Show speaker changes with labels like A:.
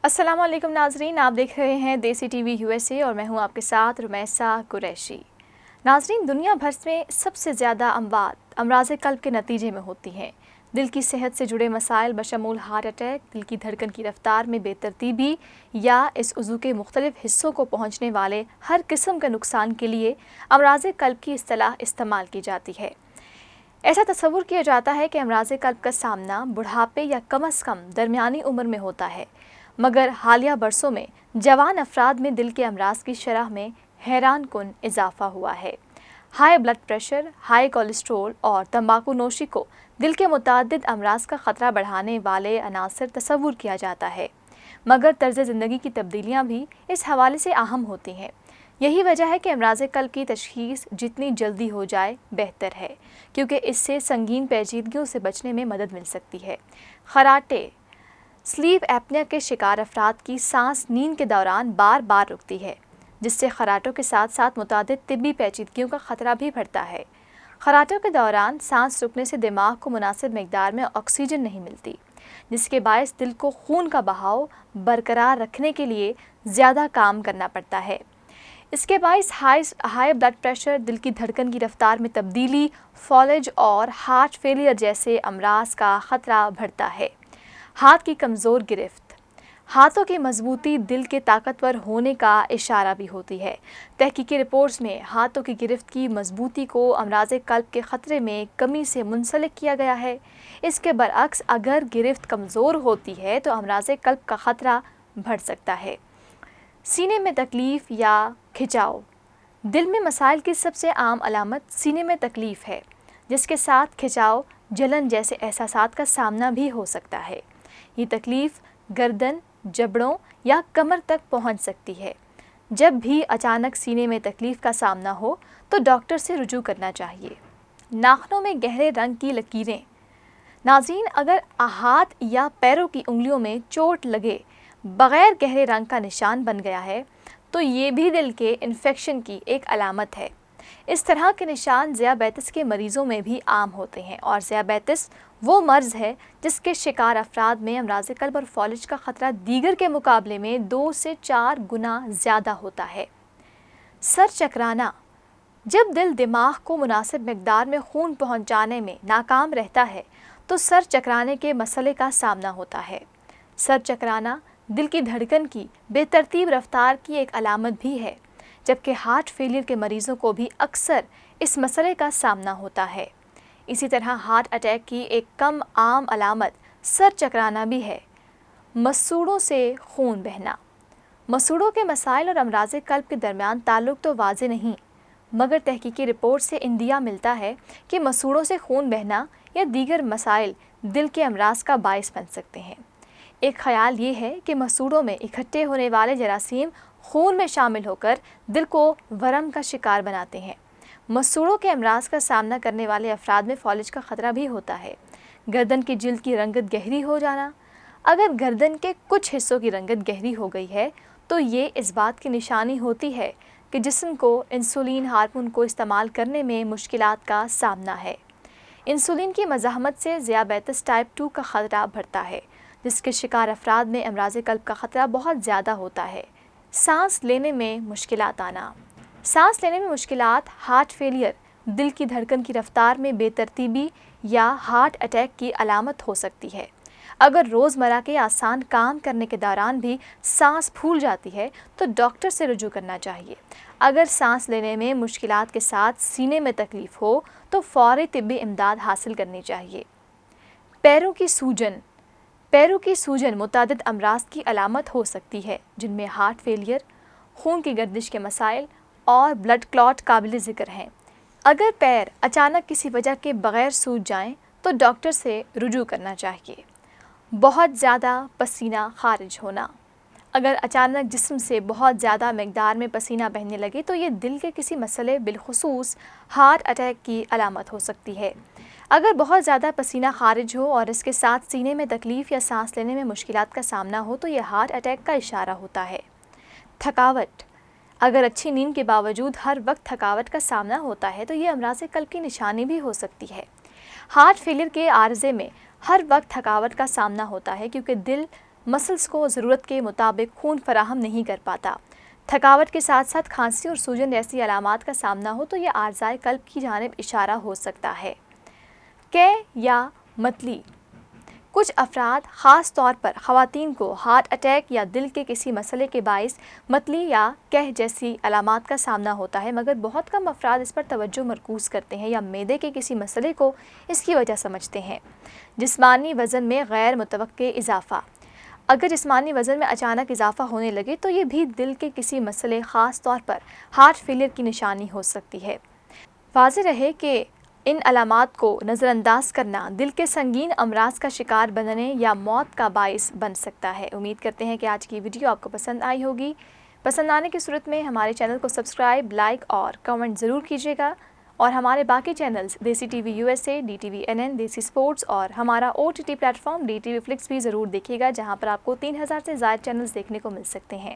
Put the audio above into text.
A: अस्सलाम वालेकुम नाजरीन, आप देख रहे हैं देसी टीवी यूएसए और मैं हूं आपके साथ रुमैसा कुरैशी। नाजरीन, दुनिया भर में सबसे ज़्यादा अमवात अमराज़ क़ल्ब के नतीजे में होती हैं। दिल की सेहत से जुड़े मसाइल बशमूल हार्ट अटैक, दिल की धड़कन की रफ्तार में बेतरतीबी या इस उज़ू के मुख्तलिफ हिस्सों को पहुँचने वाले हर किस्म के नुकसान के लिए अमराज़ क़ल्ब की इस्तिलाह इस्तेमाल की जाती है। ऐसा तस्वुर किया जाता है कि अमराज़ क़ल्ब का सामना बुढ़ापे या कम अज़ कम दरमियानी उम्र में होता है, मगर हालिया बरसों में जवान अफराद में दिल के अमराज की शरह में हैरान कुन इजाफा हुआ है। High blood pressure, high cholesterol और तंबाकू नोशी को दिल के मुताद्दिद अमराज का ख़तरा बढ़ाने वाले अनासर तस्वुर किया जाता है, मगर तर्ज़ ज़िंदगी की तब्दीलियाँ भी इस हवाले से अहम होती हैं। यही वजह है कि अमराज़ क़ल्ब की तशख़ीस जितनी जल्दी हो जाए बेहतर है, क्योंकि इससे संगीन पेचीदगियों से बचने में मदद मिल सकती है। खराटे, स्लीप एपनिया के शिकार अफराद की सांस नींद के दौरान बार बार रुकती है, जिससे खराटों के साथ साथ मुतादिद तिब्बी पेचीदगियों का ख़तरा भी बढ़ता है। खराटों के दौरान सांस रुकने से दिमाग को मुनासिब मकदार में ऑक्सीजन नहीं मिलती, जिसके बायस दिल को खून का बहाव बरकरार रखने के लिए ज़्यादा काम करना पड़ता है। इसके बायस हाई ब्लड प्रेशर, दिल की धड़कन की रफ्तार में तब्दीली, फॉलेज और हार्ट फेलियर जैसे अमराज का ख़तरा बढ़ता है। हाथ की कमज़ोर गिरफ्त, हाथों की मजबूती दिल के ताकतवर होने का इशारा भी होती है। तहकीकी रिपोर्ट्स में हाथों की गिरफ्त की मजबूती को अमराज़ क़ल्ब के ख़तरे में कमी से मुंसलिक किया गया है। इसके बरअक्स अगर गिरफ्त कमज़ोर होती है तो अमराज़ क़ल्ब का ख़तरा बढ़ सकता है। सीने में तकलीफ़ या खिंचाव, दिल में मसाइल की सबसे आम अलामत सीने में तकलीफ़ है, जिसके साथ खिंचाव, जलन जैसे एहसासात का सामना भी हो सकता है। ये तकलीफ़ गर्दन, जबड़ों या कमर तक पहुंच सकती है। जब भी अचानक सीने में तकलीफ़ का सामना हो तो डॉक्टर से रुजू करना चाहिए। नाखूनों में गहरे रंग की लकीरें, नाज़रीन, अगर हाथ या पैरों की उंगलियों में चोट लगे बग़ैर गहरे रंग का निशान बन गया है तो ये भी दिल के इन्फेक्शन की एक अलामत है। इस तरह के निशान ज़ियाबेतिस के मरीज़ों में भी आम होते हैं और ज़ियाबेतिस वो मर्ज़ है जिसके शिकार अफराद में अमराज़ क़ल्ब और फॉलिज का ख़तरा दीगर के मुकाबले में 2 से 4 गुना ज़्यादा होता है। सर चकराना, जब दिल दिमाग को मुनासिब मकदार में खून पहुँचाने में नाकाम रहता है तो सर चकराने के मसले का सामना होता है। सर चकराना दिल की धड़कन की बेतरतीब रफ्तार की एक अलामत भी है, जबकि हार्ट फेलियर के मरीज़ों को भी अक्सर इस मसले का सामना होता है। इसी तरह हार्ट अटैक की एक कम आम अलामत सर चकराना भी है। मसूड़ों से खून बहना, मसूड़ों के मसाइल और अमराज़ क़ल्ब के दरमियान ताल्लुक़ तो वाज़ेह नहीं, मगर तहकीकी रिपोर्ट से इंदिया मिलता है कि मसूड़ों से खून बहना या दीगर मसाइल दिल के अमराज का बायस बन सकते हैं। एक ख़याल ये है कि मसूड़ों में इकट्ठे होने वाले जरासीम खून में शामिल होकर दिल को वरम का शिकार बनाते हैं। मसूड़ों के अमराज का सामना करने वाले अफराद में फॉलिज का ख़तरा भी होता है। गर्दन की जिल्द की रंगत गहरी हो जाना, अगर गर्दन के कुछ हिस्सों की रंगत गहरी हो गई है तो ये इस बात की निशानी होती है कि जिस्म को इंसुलिन हार्मोन को इस्तेमाल करने में मुश्किलात का सामना है। इंसुलिन की मज़ाहमत से ज़ियाबेतिस टाइप 2 का ख़तरा बढ़ता है, जिसके शिकार अफराद में अमराज़ क़ल्ब का ख़तरा बहुत ज़्यादा होता है। सांस लेने में मुश्किलात आना, सांस लेने में मुश्किलात हार्ट फेलियर, दिल की धड़कन की रफ्तार में बेतरतीबी या हार्ट अटैक की अलामत हो सकती है। अगर रोज़मर्रा के आसान काम करने के दौरान भी सांस फूल जाती है तो डॉक्टर से रुजू करना चाहिए। अगर सांस लेने में मुश्किलात के साथ सीने में तकलीफ़ हो तो फ़ौरी तिब्बी इमदाद हासिल करनी चाहिए। पैरों की सूजन, पैरों की सूजन मुतादिद अमराज की अलामत हो सकती है, जिनमें हार्ट फेलियर, खून की गर्दिश के मसाइल और ब्लड क्लॉट काबिल ज़िक्र हैं। अगर पैर अचानक किसी वजह के बग़ैर सूज जाएं तो डॉक्टर से रुजू करना चाहिए। बहुत ज़्यादा पसीना खारिज होना, अगर अचानक जिस्म से बहुत ज़्यादा मकदार में पसीना बहने लगे तो ये दिल के किसी मसले बिलखुसूस हार्ट अटैक की अलामत हो सकती है। अगर बहुत ज़्यादा पसीना खारिज हो और इसके साथ सीने में तकलीफ़ या सांस लेने में मुश्किलात का सामना हो तो ये हार्ट अटैक का इशारा होता है। थकावट, अगर अच्छी नींद के बावजूद हर वक्त थकावट का सामना होता है तो ये अमराज़ क़ल्ब की निशानी भी हो सकती है। हार्ट फेलियर के आर्ज़े में हर वक्त थकावट का सामना होता है क्योंकि दिल مسلز کو ضرورت کے مطابق خون فراہم نہیں کر پاتا۔ تھکاوٹ کے ساتھ ساتھ کھانسی اور سوجن جیسی علامات کا سامنا ہو تو یہ عارضۂ قلب کی جانب اشارہ ہو سکتا ہے۔ قے یا متلی، کچھ افراد خاص طور پر خواتین کو ہارٹ اٹیک یا دل کے کسی مسئلے کے باعث متلی یا قے جیسی علامات کا سامنا ہوتا ہے، مگر بہت کم افراد اس پر توجہ مرکوز کرتے ہیں یا معدے کے کسی مسئلے کو اس کی وجہ سمجھتے ہیں۔ جسمانی وزن میں غیر متوقع اضافہ، اگر جسمانی وزن میں اچانک اضافہ ہونے لگے تو یہ بھی دل کے کسی مسئلے خاص طور پر ہارٹ فیلئر کی نشانی ہو سکتی ہے۔ واضح رہے کہ ان علامات کو نظر انداز کرنا دل کے سنگین امراض کا شکار بننے یا موت کا باعث بن سکتا ہے۔ امید کرتے ہیں کہ آج کی ویڈیو آپ کو پسند آئی ہوگی۔ پسند آنے کی صورت میں ہمارے چینل کو سبسکرائب، لائک اور کمنٹ ضرور کیجیے گا، اور ہمارے باقی channels Desi T V USA، DTV Desi sports اور ہمارا OTT platform DTV Flix بھی ضرور دیکھیے گا، جہاں پر آپ کو 3000 سے زائد چینلز دیکھنے کو مل سکتے ہیں۔